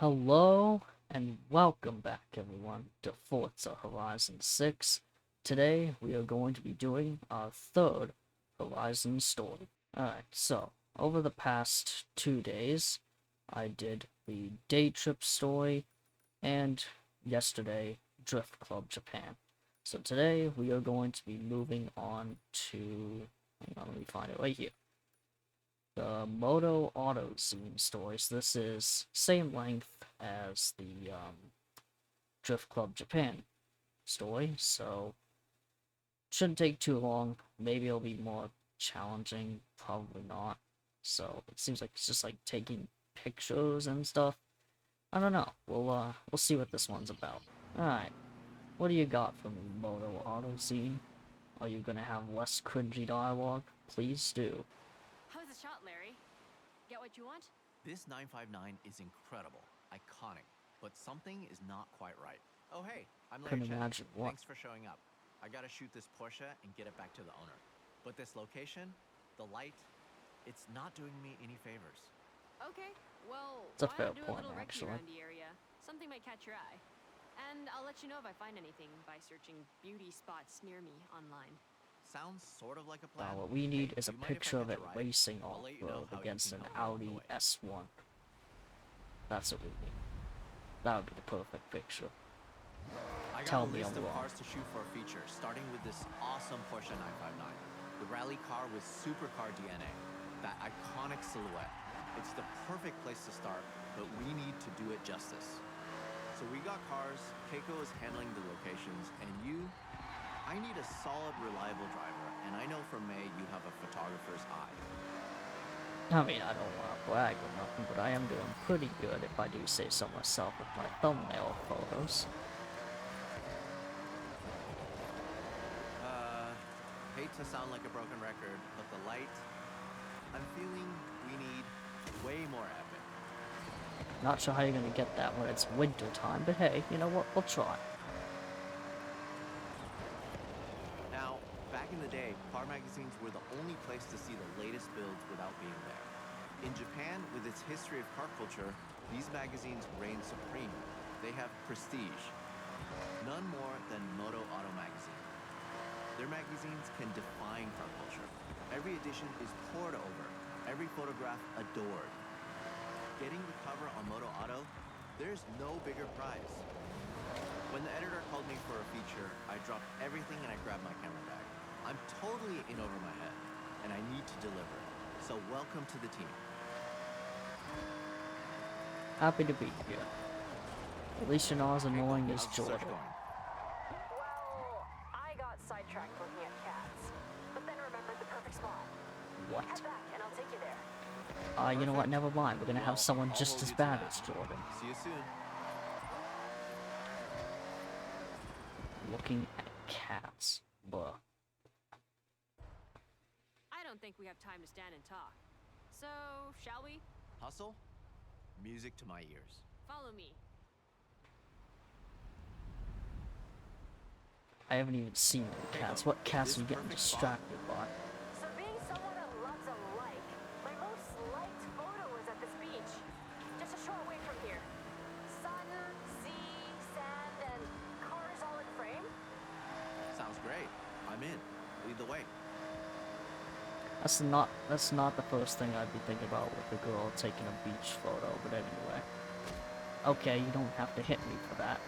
Hello and welcome back everyone to Forza Horizon 6. Today we are going to be doing our third Horizon story. Alright, so over the past 2 days I did the day trip story and yesterday Drift Club Japan. So today we are going to be moving on to, hang on, let me find it right here. The Moto Auto Zine stories. This is same length as the Drift Club Japan story, so shouldn't take too long. Maybe it'll be more challenging, probably not. So it seems like it's just like taking pictures and stuff. I don't know. We'll see what this one's about. Alright. What do you got for me, Moto Auto Zine? Are you gonna have less cringy dialogue? Please do. How's the shot, Larry? Get what you want? This 959 is incredible, iconic, but something is not quite right. Oh hey, I'm Larry Couldn't Chen. imagine what. Thanks for showing up. I gotta shoot this Porsche and get it back to the owner. But this location, the light, it's not doing me any favors. Okay, well, It's a why fair not do a point, little recce actually. around the area? Something might catch your eye. And I'll let you know if I find anything by searching beauty spots near me online. Sounds sort of like a plan. What we need Hey, is a do you mind if I picture of catch it a ride? racing I'll off let you know road how you against can an help me along the Audi way. S1. That's what we need. That would be the perfect picture. I got Tell a me list I'm of wrong. cars to shoot for a feature, starting with this awesome Porsche 959. The rally car with supercar DNA. That iconic silhouette. It's the perfect place to start, but we need to do it justice. So we got cars, Keiko is handling the locations, and I need a solid, reliable driver, and I know from May you have a photographer's eye. I mean, I don't want to brag or nothing, but I am doing pretty good if I do say so myself with my thumbnail photos. Hate to sound like a broken record, but the light, I'm feeling we need way more epic. Not sure how you're gonna get that when it's winter time, but hey, you know what? We'll try. Now, back in the day, car magazines were the only place to see the latest builds without being there. In Japan, with its history of car culture, these magazines reign supreme. They have prestige. None more than Moto Auto magazine. Their magazines can define car culture. Every edition is pored over, every photograph adored. Getting the cover on Moto Auto, there's no bigger prize. When the editor called me for a feature, I dropped everything and I grabbed my camera bag. I'm totally in over my head, and I need to deliver. So welcome to the team. Happy to be here. At least you're not as annoying as How's the search Jordan. going? Well, I got sidetracked looking at cats, but then remembered the perfect spot. What? Head back and I'll take you there. You know what? Never mind. We're gonna have Well, someone I'll just hold as you to bad that. as Jordan. See you soon. Looking at cats. Bruh. I don't think we have time to stand and talk. So, shall we? Hustle? Music to my ears. Follow me. I haven't even seen the cats. What cats are you getting This perfect spot? distracted by? So being someone that loves a lake, my most liked photo is at this beach. Just a short way from here. Sun, sea, sand, and cars all in frame. Sounds great. I'm in. Lead the way. That's not the first thing I'd be thinking about with a girl taking a beach photo, but anyway. Okay, you don't have to hit me for that.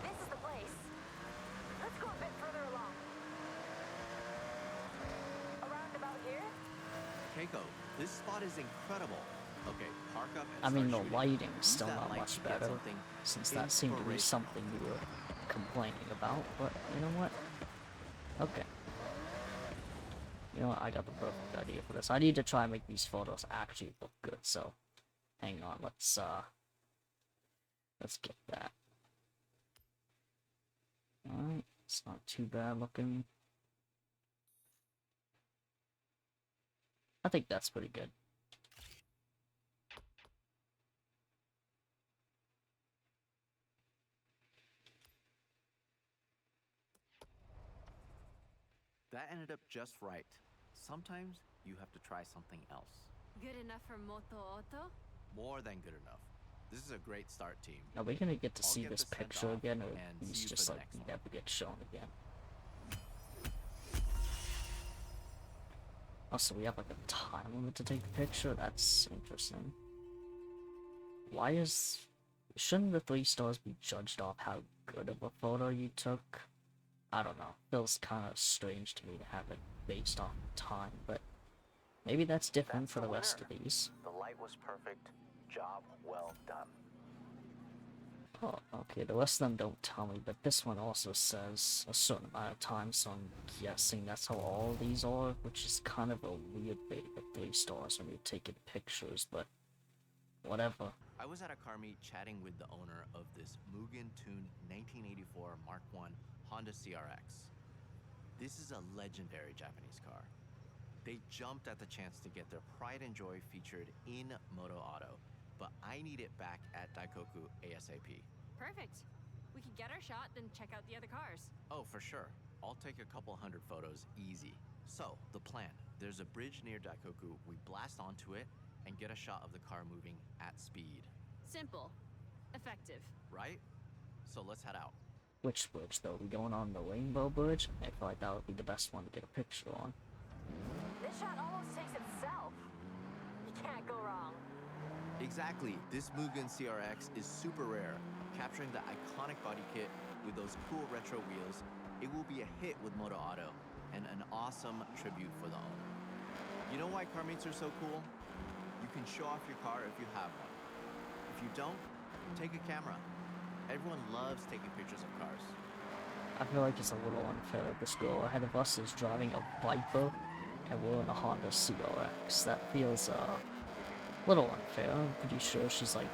This is the place. Let's go a bit further along. Around about here? Keiko, this spot is incredible. Okay, park up and I mean, the start shooting. lighting's Use still that not light much to get better, something since that seemed to be inspirational. something you were complaining about, but you know what? Okay. You know what? I got the perfect idea for this. I need to try and make these photos actually look good, so hang on, let's get that. Alright, it's not too bad looking. I think that's pretty good. That ended up just right. Sometimes you have to try something else. Good enough for Moto Auto? More than good enough. This is a great start, team. Are we gonna get to I'll see get this this sent picture off again, or and he's see you just for the like next one. never get shown again? Also, we have like a time limit to take the picture? That's interesting. Why is... Shouldn't the 3 stars be judged off how good of a photo you took? I don't know. Feels kind of strange to me to have it based off time, but maybe that's different for the rest of these. The light was perfect. Job well done. Oh, okay, the rest of them don't tell me, but this one also says a certain amount of time, so I'm guessing that's how all of these are, which is kind of a weird way to get 3 stars when you're taking pictures, but whatever. I was at a car meet chatting with the owner of this Mugen-tuned 1984 Mark I Honda CRX. This is a legendary Japanese car. They jumped at the chance to get their pride and joy featured in Moto Auto, but I need it back at Daikoku ASAP. Perfect. We could get our shot, then check out the other cars. Oh, for sure. I'll take a couple hundred photos easy. So, the plan. There's a bridge near Daikoku. We blast onto it and get a shot of the car moving at speed. Simple. Effective. Right? So let's head out. Which bridge, though? We going on the Rainbow Bridge? I feel like that would be the best one to get a picture on. This shot almost takes itself. You can't go wrong. Exactly. This Mugen CRX is super rare. Capturing the iconic body kit with those cool retro wheels, it will be a hit with Moto Auto and an awesome tribute for the owner. You know why car meets are so cool? You can show off your car if you have one. If you don't, take a camera. Everyone loves taking pictures of cars. I feel like it's a little unfair that this girl ahead of us is driving a Viper and we're in a Honda CRX. That feels a little unfair. I'm pretty sure she's like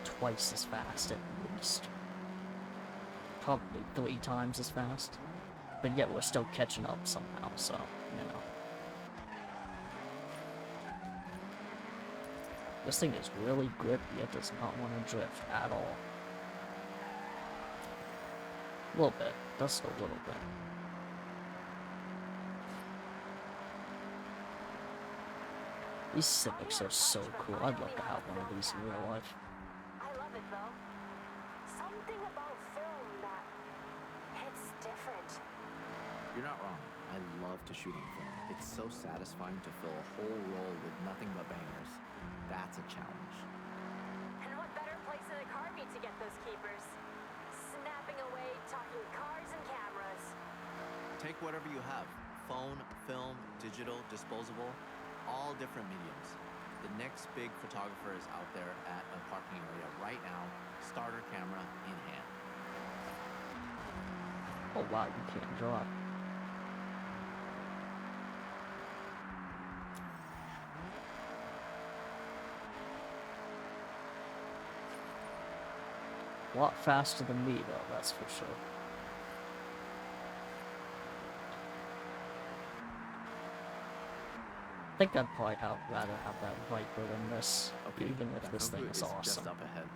twice as fast at least. Probably 3 times as fast. But yet we're still catching up somehow, so, you know. This thing is really grippy, it does not want to drift at all. A little bit, just a little bit. These Civics are so cool, I'd love to have one of these in real life. I love it though. Something about film that hits different. You're not wrong. I love to shoot in film. It's so satisfying to fill a whole roll with nothing but bangers. That's a challenge. And what better place than a car meet to get those keepers? Snapping away, talking cars and cameras. Take whatever you have. Phone, film, digital, disposable, all different mediums. The next big photographer is out there at a parking area right now, starter camera in hand. Oh wow, you can't drive. A lot faster than me though, that's for sure. I think I'd probably rather have that Viper than this, even if this thing is awesome. Just up ahead.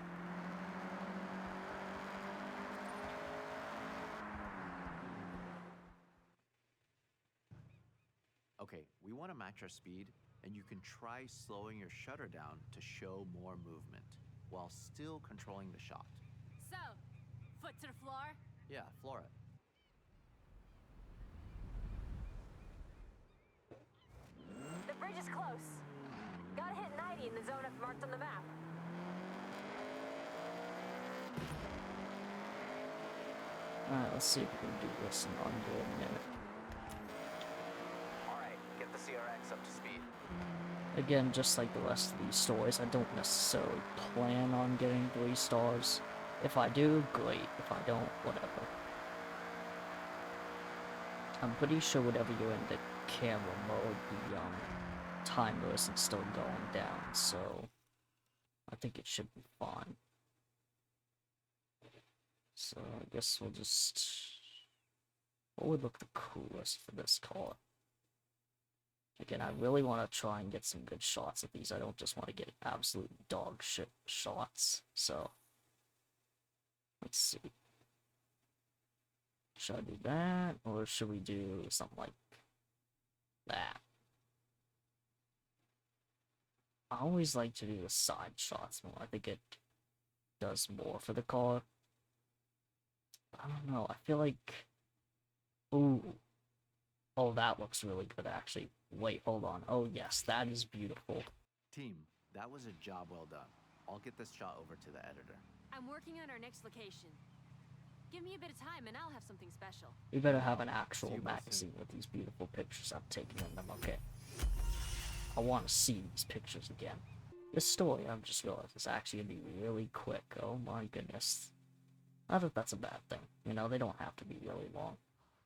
Okay, we want to match our speed, and you can try slowing your shutter down to show more movement, while still controlling the shot. So, foot to the floor. Yeah, floor it. The bridge is close. Gotta hit 90 in the zone I've marked on the map. Alright, let's see if we can do this in under a minute. Alright, get the CRX up to speed. Again, just like the rest of these stories, I don't necessarily plan on getting 3 stars. If I do, great. If I don't, whatever. I'm pretty sure whenever you're in the camera mode, the timer isn't still going down, so I think it should be fine. So I guess we'll just... What would look the coolest for this car? Again, I really want to try and get some good shots of these. I don't just want to get absolute dog shit shots. So, let's see. Should I do that, or should we do something like that? I always like to do the side shots more. I think it does more for the car. I don't know. I feel like... Ooh. Oh, that looks really good, actually. Wait, hold on. Oh, yes, that is beautiful. Team, that was a job well done. I'll get this shot over to the editor. I'm working on our next location. Give me a bit of time and I'll have something special. We better have an actual See you both magazine with these beautiful pictures I've taken in them, okay? I want to see these pictures again. This story, I've just realized, is actually going to be really quick. Oh my goodness. Not that that's a bad thing. You know, they don't have to be really long.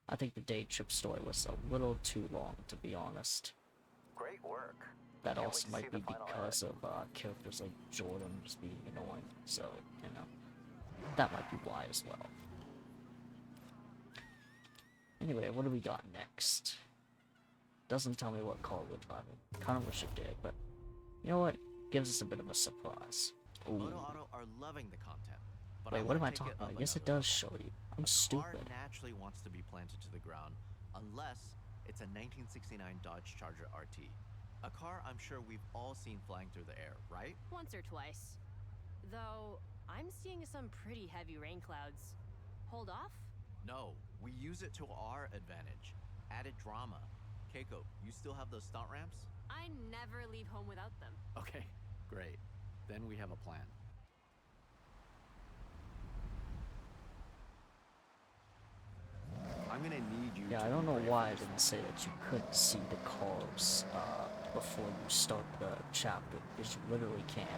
I think the day trip story was a little too long, to be honest. Great work. That Can't also wait to see might be the final because of characters like Jordan just being annoying. So, you know, that might be why as well. Anyway, what do we got next? Doesn't tell me what car we're driving. Kind of wish it did, but you know what? Gives us a bit of a surprise. Ooh. Moto Auto are loving the content. But Wait, what am I wanna take talking it about? up I guess it another does level. show you. I'm A car stupid. naturally wants to be planted to the ground unless it's a 1969 Dodge Charger RT. A car I'm sure we've all seen flying through the air, right? Once or twice. Though, I'm seeing some pretty heavy rain clouds. Hold off? No, we use it to our advantage. Added drama. Keiko, you still have those stunt ramps? I never leave home without them. Okay, great. Then we have a plan. I'm gonna need you Yeah, to I don't be know brave why I for this didn't one. say that you couldn't see the cars before you start the chapter, because you literally can't.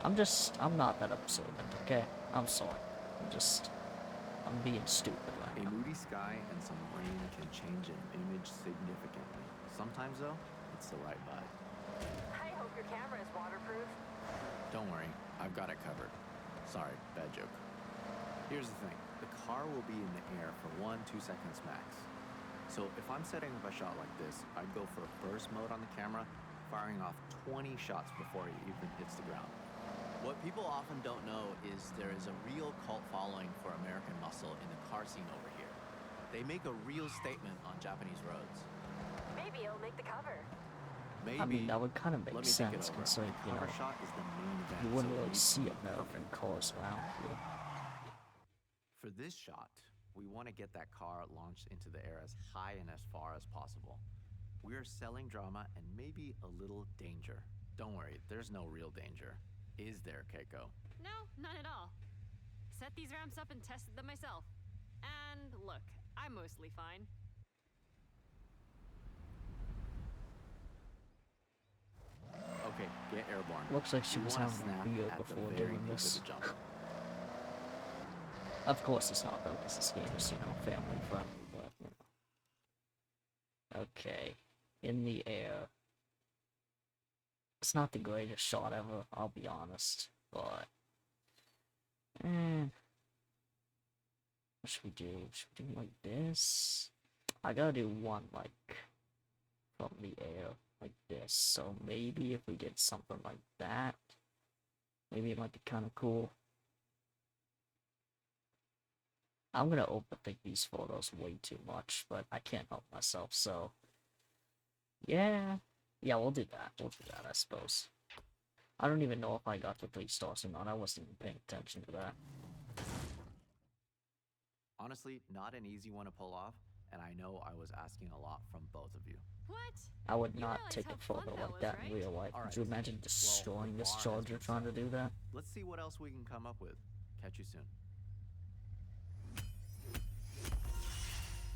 I'm not that observant, okay? I'm sorry. I'm being stupid A right now. moody sky and some rain can change an image significantly. Sometimes, though, it's the right vibe. I hope your camera is waterproof. Don't worry, I've got it covered. Sorry, bad joke. Here's the thing. The car will be in the air for 1-2 seconds max. So if I'm setting up a shot like this, I'd go for burst mode on the camera, firing off 20 shots before it even hits the ground. What people often don't know is there is a real cult following for American muscle in the car scene over here. They make a real statement on Japanese roads. Maybe it'll make the cover. Maybe. I mean, that would kind of make Let me think it sense, over. considering, The you know, cover shot is the main event. you wouldn't so it really needs to see be American perfect. cars around here. For this shot, we want to get that car launched into the air as high and as far as possible. We are selling drama and maybe a little danger. Don't worry, there's no real danger. Is there, Keiko? No, none at all. Set these ramps up and tested them myself. And look, I'm mostly fine. Okay, get airborne. Looks like she We was wanna having a snap beer at the before very doing peak of this. the jump. Of course it's not, though, because this game is, you know, family friendly, but, you know. Okay. In the air. It's not the greatest shot ever, I'll be honest, but... What should we do? Should we do like this? I gotta do one, like, from the air, like this, so maybe if we did something like that, maybe it might be kind of cool. I'm gonna overthink these photos way too much, but I can't help myself, so... Yeah, we'll do that, I suppose. I don't even know if I got the 3 stars or not, I wasn't even paying attention to that. Honestly, not an easy one to pull off, and I know I was asking a lot from both of you. What? I would You not realize take how a photo fun that like was, that in right? real life. Alright, Could you imagine destroying the this bar has charger been trying to set. do that? Let's see what else we can come up with. Catch you soon.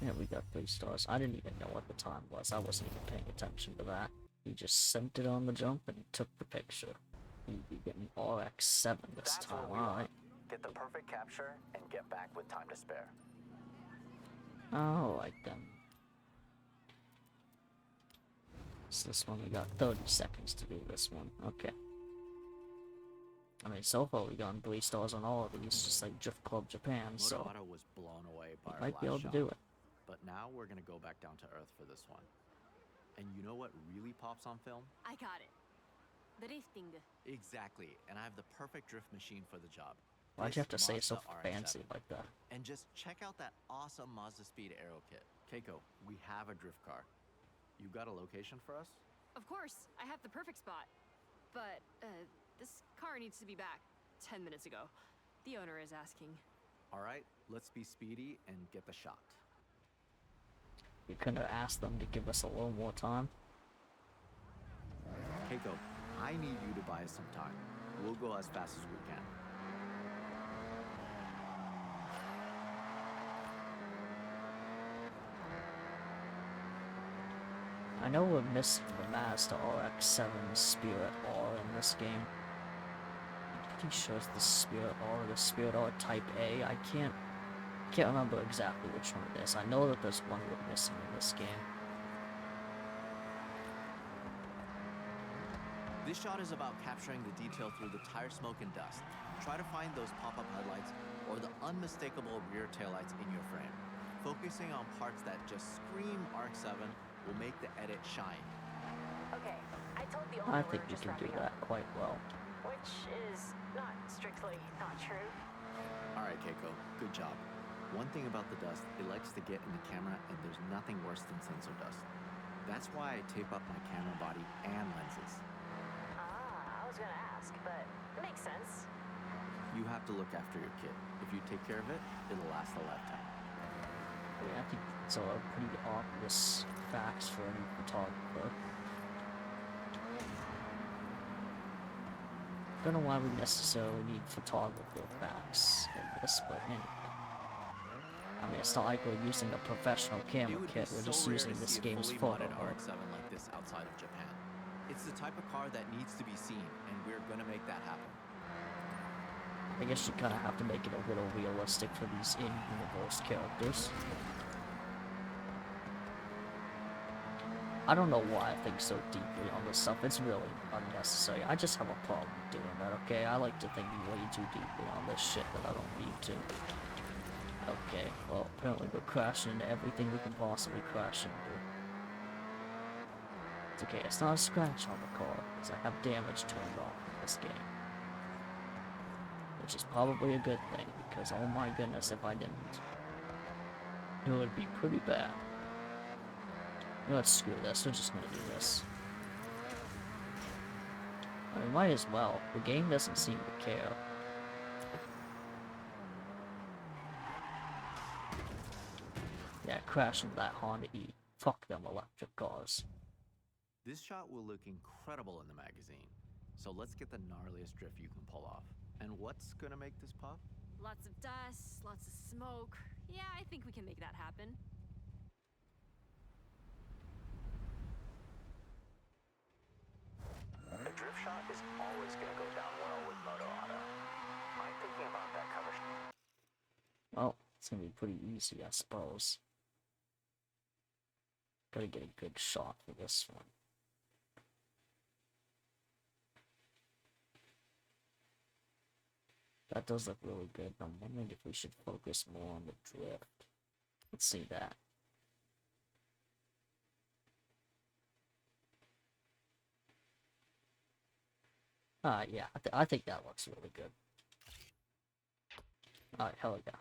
Yeah, we got 3 stars. I didn't even know what the time was. I wasn't even paying attention to that. He just sent it on the jump and took the picture. He'd be getting RX-7 this That's time, what we alright. want. Get the perfect capture and get back with time to spare. Alright then. So this one, we got 30 seconds to do this one. Okay. I mean, so far we gotten 3 stars on all of these, just like Drift Club Japan, Moto so Auto was blown away by we our might last be able to shot, do it. but now we're gonna go back down to earth for this one. And you know what really pops on film? I got it. Drifting. Exactly, and I have the perfect drift machine for the job. Why'd you have to This say it so Mazda fancy RX-7. like that? And just check out that awesome Mazda Speed Aero kit. Keiko, we have a drift car. You got a location for us? Of course, I have the perfect spot. But, this car needs to be back 10 minutes ago. The owner is asking. All right, let's be speedy and get the shot. We couldn't have asked them to give us a little more time. Keiko, I need you to buy us some time. We'll go as fast as we can. I know we're missing the Mazda RX-7 Spirit R in this game. I'm pretty sure it's the Spirit R or the Spirit R Type A. I can't remember exactly which one it is. I know that there's one we're missing in this game. This shot is about capturing the detail through the tire smoke and dust. Try to find those pop-up headlights or the unmistakable rear taillights in your frame. Focusing on parts that just scream RX-7 will make the edit shine. Okay, I told the owner I think we're we just can do wrapping that up, quite well. which is not strictly not true. All right, Keiko, good job. One thing about the dust, it likes to get in the camera, and there's nothing worse than sensor dust. That's why I tape up my camera body and lenses. Ah, I was gonna ask, but it makes sense. You have to look after your kit. If you take care of it, it'll last a lifetime. Yeah, I think it's a pretty obvious facts for any photographer. Don't know why we necessarily need photographer facts in this, but anyway. I mean, it's not like we're using a professional camera It would kit, be we're so just rare using to this see a game's fully photo modded mode. RX-7 like this outside of Japan. It's the type of car that needs to be seen, and we're gonna make that happen. I guess you kind of have to make it a little realistic for these in-universe characters. I don't know why I think so deeply on this stuff. It's really unnecessary. I just have a problem doing that, okay? I like to think way too deeply on this shit that I don't need to. Okay, well, apparently we're crashing into everything we can possibly crash into. It's okay, it's not a scratch on the car, because I have damage turned off in this game. Which is probably a good thing, because oh my goodness, if I didn't, it would be pretty bad. You know what, screw this, we're just gonna do this. I mean, might as well. The game doesn't seem to care. Yeah, crash into that Honda E. Fuck them electric cars. This shot will look incredible in the magazine. So let's get the gnarliest drift you can pull off. And what's gonna make this pop? Lots of dust, lots of smoke. Yeah, I think we can make that happen. A drift shot is always going to go down well with Moto Auto. I'm thinking about that cover shot. Well, it's gonna be pretty easy, I suppose. Gotta get a good shot for this one. That does look really good. I'm wondering if we should focus more on the drift. Let's see that. Yeah, I think that looks really good. Alright, hell yeah.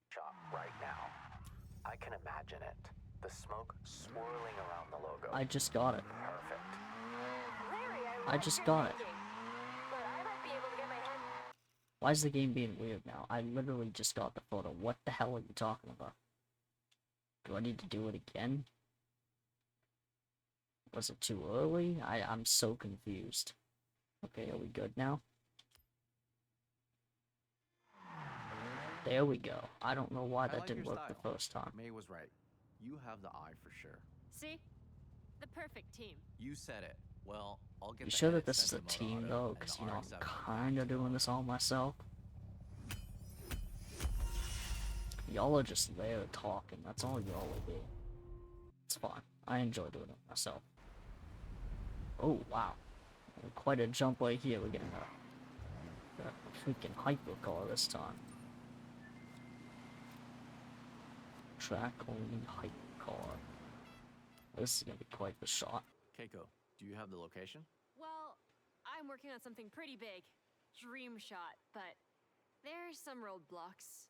Shot right now. I can imagine it. The smoke swirling around the logo. I just got it. Perfect. Larry, I just got it. But I might be able to get my head. Why is the game being weird now? I literally just got the photo. What the hell are you talking about? Do I need to do it again? Was it too early? I'm so confused. Okay, are we good now? There we go. I don't know why I that like didn't your work the style. first time. May was right. You have the eye for sure. See? The perfect team. You said it. Well, I'll get You the sure that edit this is sent a to Moto team Auto, though? and Because the you know RX-7 I'm kinda doing this all myself. Y'all are just there talking. That's all y'all are doing. It's fine. I enjoy doing it myself. Oh wow. Quite a jump right here. We're getting a freaking hypercar this time. Track only hypercar. This is gonna be quite the shot. Keiko, do you have the location? Well, I'm working on something pretty big. Dream shot, but there's some roadblocks.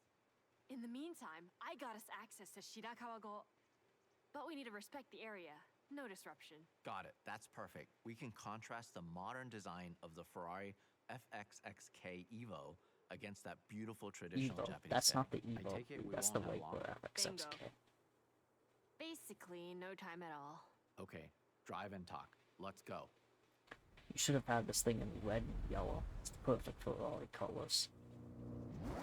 In the meantime, I got us access to Shirakawa-go. But we need to respect the area. No disruption. Got it. That's perfect. We can contrast the modern design of the Ferrari FX6 Evo against that beautiful traditional Evo. Japanese That's setting. not the I Evo. take it we That's the won't have way long. for FX6K. Bingo. Basically, no time at all. Okay, drive and talk. Let's go. You should have had this thing in red and yellow. It's the perfect Ferrari colors.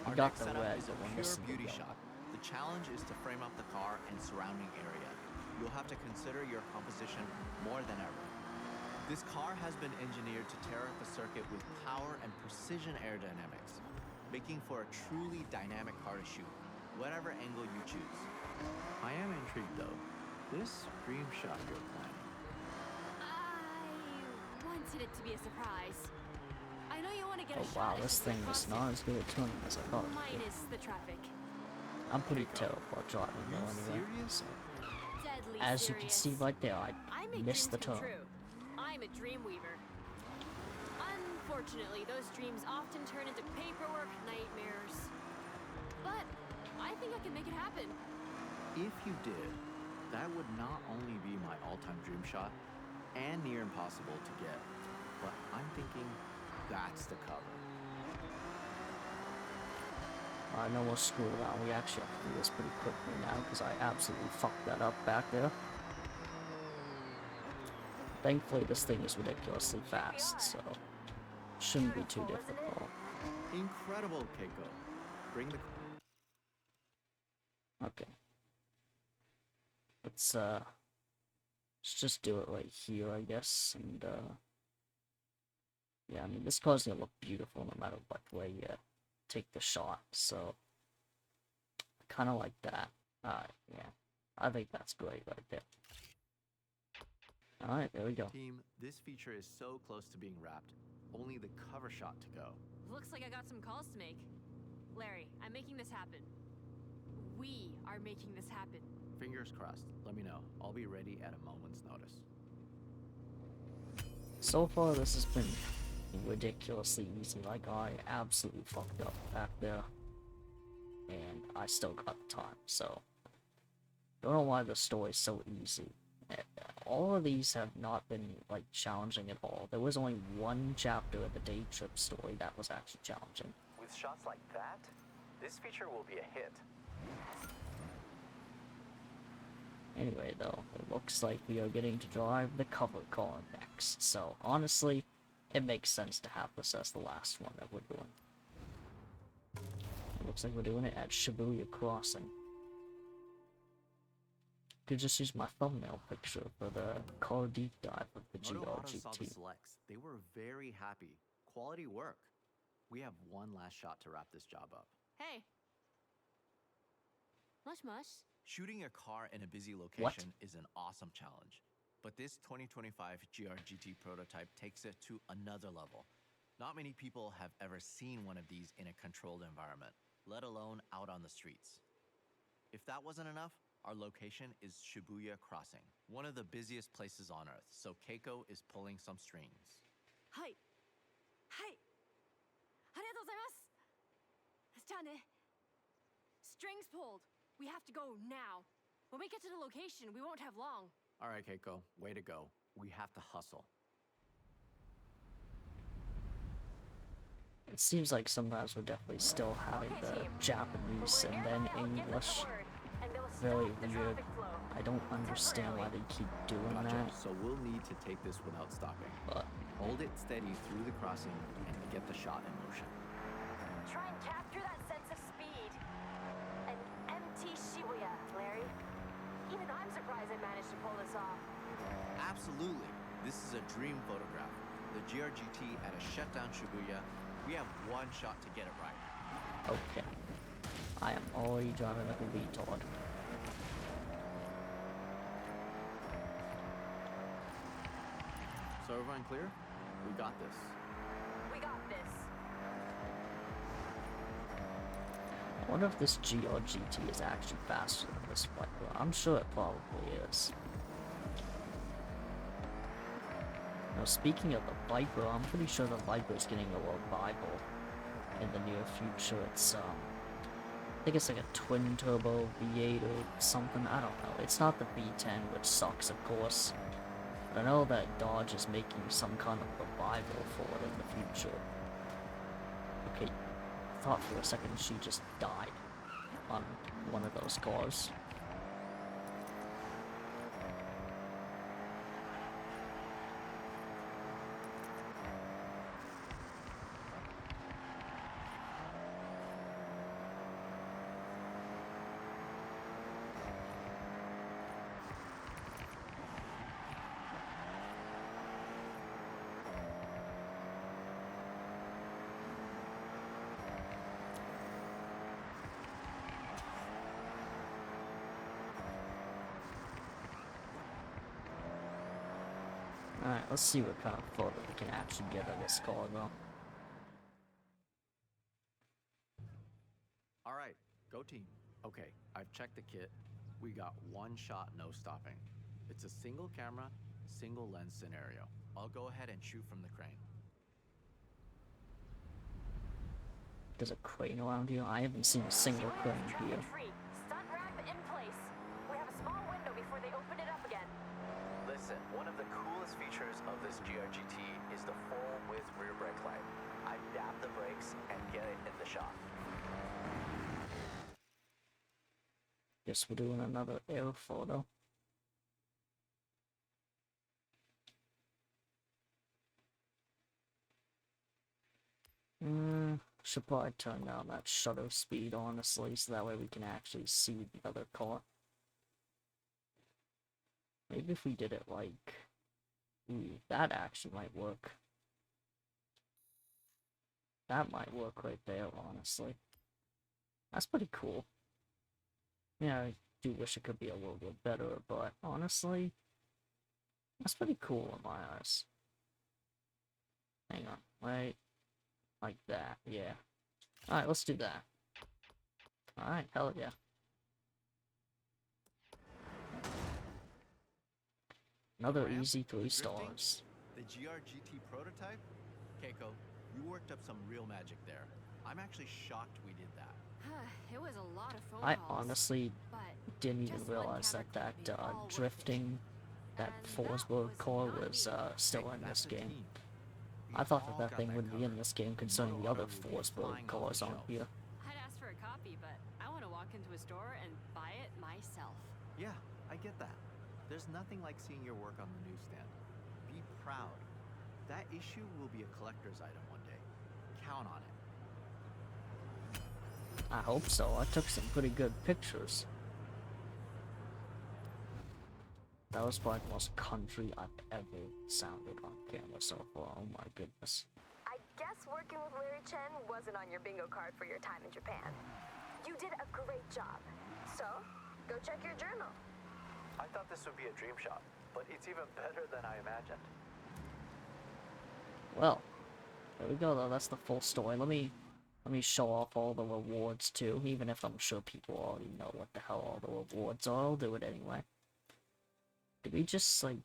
Our got next the setup red, is a but we're pure missing the beauty yellow. shot. The challenge is to frame up the car and surrounding area. You'll have to consider your composition more than ever. This car has been engineered to tear up a circuit with power and precision aerodynamics, making for a truly dynamic car to shoot, whatever angle you choose. I am intrigued though. This dream shot you're planning. I wanted it to be a surprise. I know you want to get a Oh shot wow, at this the thing is crossing, not as good at tuning as I thought it would be. minus the traffic. I'm pretty Keiko, terrible at driving though you anyway. serious? So, Deadly as serious. you can see right there, I I make missed the dreams come turn. true. I'm a dream weaver. Unfortunately, those dreams often turn into paperwork nightmares. But I think I can make it happen. If you did, that would not only be my all-time dream shot and near impossible to get, but I'm thinking that's the cover. I know we'll screw around. We actually have to do this pretty quickly now because I absolutely fucked that up back there. Thankfully, this thing is ridiculously fast, so shouldn't be too Beautiful, isn't it? difficult. Incredible, Keiko. Bring the... Okay. Let's just do it right here, I guess, and yeah, I mean, this car's gonna look beautiful no matter what way you take the shot, so I kind of like that. Alright, yeah, I think that's great right there. Alright, there we go. Team, this feature is so close to being wrapped. Only the cover shot to go. Looks like I got some calls to make. Larry, I'm making this happen. We are making this happen. Fingers crossed. Let me know. I'll be ready at a moment's notice. So far, this has been ridiculously easy. Like, I absolutely fucked up back there, and I still got the time, so don't know why the story's so easy. All of these have not been, like, challenging at all. There was only one chapter of the day trip story that was actually challenging. With shots like that, this feature will be a hit. Anyway, though, it looks like we are getting to drive the cover car next, so honestly, it makes sense to have this as the last one that we're doing. It looks like we're doing it at Shibuya Crossing. Could just use my thumbnail picture for the car deep dive of the Moto Auto saw the GRGT. selects. They were very happy. Quality work. We have one last shot to wrap this job up. Hey. Mush mush. Shooting a car in a busy location is an awesome challenge, but this 2025 GRGT prototype takes it to another level. Not many people have ever seen one of these in a controlled environment, let alone out on the streets. If that wasn't enough, our location is Shibuya Crossing, one of the busiest places on Earth, so Keiko is pulling some strings. Hi. Hi. Arigatou gozaimasu. Ja ne. Strings pulled. We have to go now. When we get to the location, we won't have long. All right, Keiko, way to go. We have to hustle. It seems like sometimes we're definitely still having Okay, the team. Japanese When we're and then nearby, I'll give English. them the word, and they'll Very stop the weird. traffic flow. I don't understand why they keep doing Gotcha. that, So we'll need to take this without stopping. but Hold it steady through the crossing and get the shot in motion. Try and capture that sense of speed. An empty Shibuya, Larry. Even I'm surprised I managed to pull this off. Absolutely. This is a dream photograph. The GRGT at a shutdown Shibuya. We have one shot to get it right. okay. I am already driving like a retard. So everyone clear? We got this. We got this. I wonder if this GRGT is actually faster than this Viper. I'm sure it probably is. speaking of the Viper, I'm pretty sure the Viper's getting a revival in the near future. It's, I think it's like a twin turbo V8 or something, I don't know. It's not the V10, which sucks, of course. But I know that Dodge is making some kind of revival for it in the future. Okay, I thought for a second she just died on one of those cars. Alright, let's see what kind of photo we can actually get of this car, though. All right, go team. Okay, I've checked the kit. We got one shot, no stopping. It's a single camera, single lens scenario. I'll go ahead and shoot from the crane. There's a crane around here? I haven't seen a single crane here. Free. Stunt ramp in place. We have a small window before they open it up again. Listen, one of the coolest features of this GRGT is the full-width rear brake light. I dab the brakes and get it in the shot. Guess we're doing another air photo. Should probably turn down that shutter speed, honestly, so that way we can actually see the other car. Maybe if we did it like... Ooh, that actually might work. That might work right there, honestly. That's pretty cool. Yeah, I do wish it could be a little bit better, but honestly, that's pretty cool in my eyes. Hang on, right? Like that, yeah. Alright, let's do that. Alright, hell yeah. Another Graham, easy 3 the stars. The GRGT prototype? Keiko, you worked up some real magic there. I'm actually shocked we did that. It was a lot of phone I calls, honestly but didn't even just one realize camera that could be all worth it. drifting, that And Forsberg that car was not was me. still Hey, in that's this the game. team. We I thought all that got thing wouldn't be in covered. this game concerning the Moto other Auto will be Forsberg flying off the cars on shelf. here. I'd ask for a copy, but I want to walk into a store and buy it myself. Yeah, I get that. There's nothing like seeing your work on the newsstand. Be proud. That issue will be a collector's item one day. Count on it. I hope so. I took some pretty good pictures. That was probably the most country I've ever sounded on camera so far. Oh my goodness. I guess working with Larry Chen wasn't on your bingo card for your time in Japan. You did a great job. So, go check your journal. I thought this would be a dream shot, but it's even better than I imagined. Well, there we go though. That's the full story. Let me show off all the rewards too, even if I'm sure people already know what the hell all the rewards are. I'll do it anyway. Did we just, like...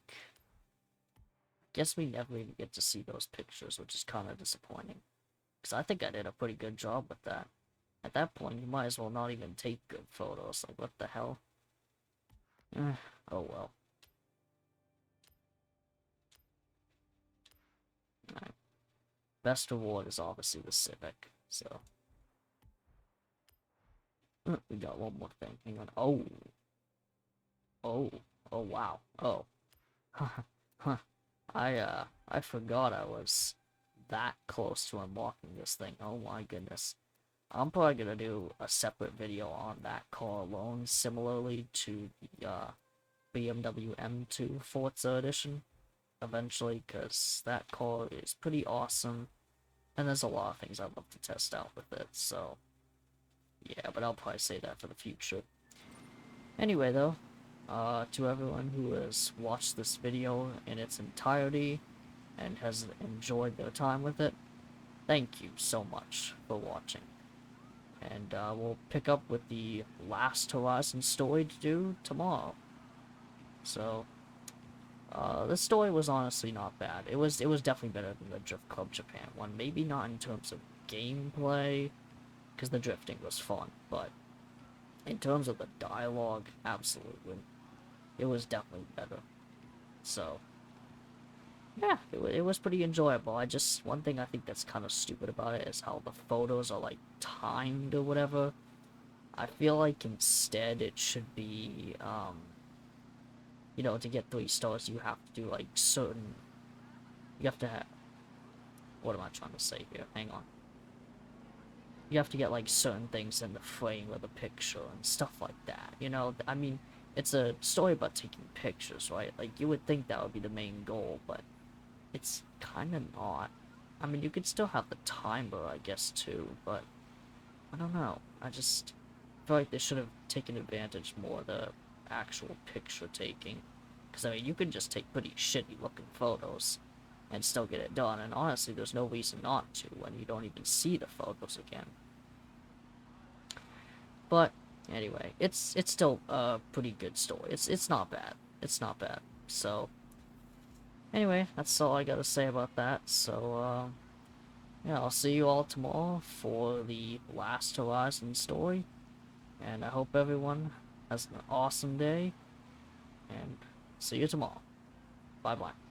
Guess we never even get to see those pictures, which is kind of disappointing. Because I think I did a pretty good job with that. At that point, you might as well not even take good photos. Like, what the hell? Oh well. Alright. Best reward is obviously the Civic, so... We got one more thing. Hang on. Oh! Oh, wow. Oh. Huh. I forgot I was that close to unlocking this thing. Oh my goodness. I'm probably gonna do a separate video on that car alone, similarly to the BMW M2 Forza Edition, eventually, because that car is pretty awesome, and there's a lot of things I'd love to test out with it, so yeah, but I'll probably say that for the future. Anyway, though, to everyone who has watched this video in its entirety and has enjoyed their time with it, thank you so much for watching. And we'll pick up with the last Horizon story to do tomorrow. So, The story was honestly not bad. It was definitely better than the Drift Club Japan one. Maybe not in terms of gameplay, because the drifting was fun, but in terms of the dialogue, absolutely, it was definitely better. So yeah, it was pretty enjoyable. One thing I think that's kind of stupid about it is how the photos are like timed or whatever. I feel like instead it should be, to get 3 stars, you have to do like certain. You have to have. What am I trying to say here? Hang on. You have to get like certain things in the frame of the picture and stuff like that. I mean, it's a story about taking pictures, right? Like you would think that would be the main goal, but it's kind of not. I mean, you could still have the timer, I guess, too, but I don't know. I just feel like they should have taken advantage more of the actual picture taking. Because, I mean, you can just take pretty shitty looking photos and still get it done, and honestly, there's no reason not to when you don't even see the photos again. But, anyway, it's still a pretty good story. It's not bad. It's not bad. So, anyway, that's all I gotta say about that. So, yeah, I'll see you all tomorrow for the Last Horizon story. And I hope everyone has an awesome day. And see you tomorrow. Bye bye.